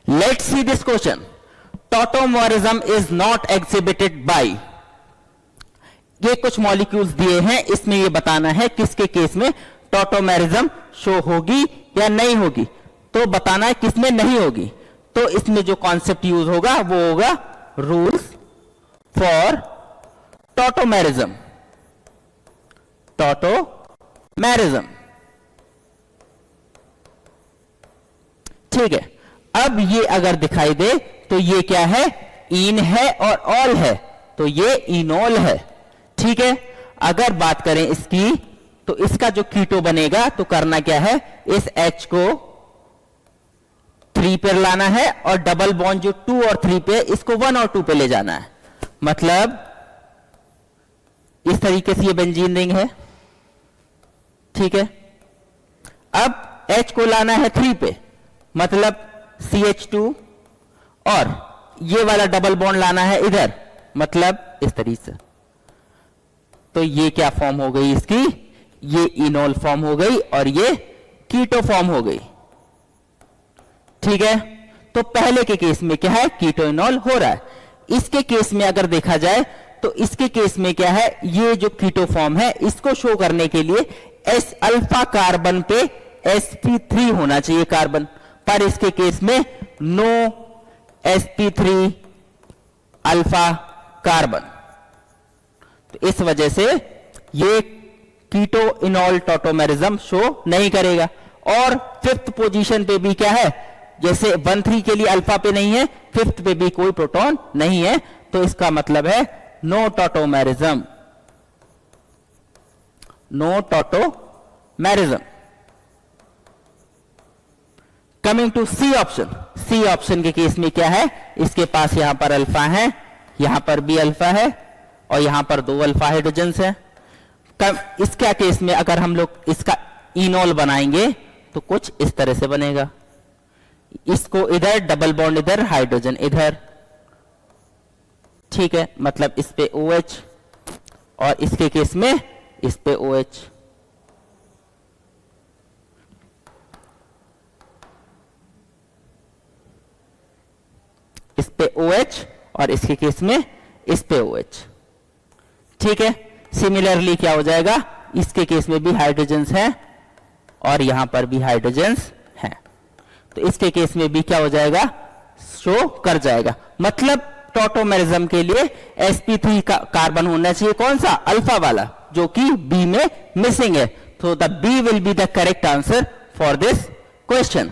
Let's see this question. Tautomerism is not exhibited by. ये कुछ molecules दिए हैं, इसमें ये बताना है किसके केस में टॉटोमेरिज्म शो होगी या नहीं होगी. तो बताना है किसमें नहीं होगी. तो इसमें जो कॉन्सेप्ट यूज होगा वो होगा रूल्स फॉर टॉटोमेरिज्म. टॉटोमेरिज्म, ठीक है. अब ये अगर दिखाई दे तो ये क्या है, इन है और ऑल है, तो ये इनॉल है. ठीक है. अगर बात करें इसकी, तो इसका जो कीटो बनेगा तो करना क्या है, इस H को 3 पर लाना है और डबल बॉन्ड जो 2 और 3 पे, इसको 1 और 2 पे ले जाना है. मतलब इस तरीके से ये बेंजीन रिंग है. ठीक है. अब H को लाना है 3 पे, मतलब CH2, और ये वाला डबल बॉन्ड लाना है इधर, मतलब इस तरीके से. तो ये क्या फॉर्म हो गई इसकी, ये इनॉल फॉर्म हो गई और ये कीटो फॉर्म हो गई. ठीक है. तो पहले के केस में क्या है, कीटो इनॉल हो रहा है. इसके केस में अगर देखा जाए तो इसके केस में क्या है, ये जो कीटो फॉर्म है इसको शो करने के लिए एस अल्फा कार्बन पे sp3 होना चाहिए कार्बन, पर इसके केस में नो sp3 अल्फा कार्बन. तो इस वजह से ये कीटो इनॉल टॉटोमेरिज्म शो नहीं करेगा. और 5th पोजीशन पे भी क्या है, जैसे 1,3 के लिए अल्फा पे नहीं है, 5th पे भी कोई प्रोटॉन नहीं है, तो इसका मतलब है no tautomerism. No tautomerism. Coming to C option. C option के केस में क्या है, इसके पास यहां पर अल्फा है, यहां पर भी अल्फा है और यहां पर 2 अल्फा हाइड्रोजन्स हैं. इसका केस में अगर हम लोग इसका इनॉल बनाएंगे तो कुछ इस तरह से बनेगा. इसको इधर डबल बॉन्ड इधर, हाइड्रोजन इधर. ठीक है. मतलब इस पे OH और इसके केस में इस पे OH. इस पे OH और इसके केस में इस पे OH. ठीक है. सिमिलरली क्या हो जाएगा, इसके केस में भी हाइड्रोजन्स हैं और यहां पर भी हाइड्रोजन्स हैं, तो इसके केस में भी क्या हो जाएगा, शो कर जाएगा. मतलब टॉटोमेरिज्म के लिए sp3 का कार्बन होना चाहिए, कौन सा, अल्फा वाला, जो कि बी में मिसिंग है. तो the B will be the correct answer for this question.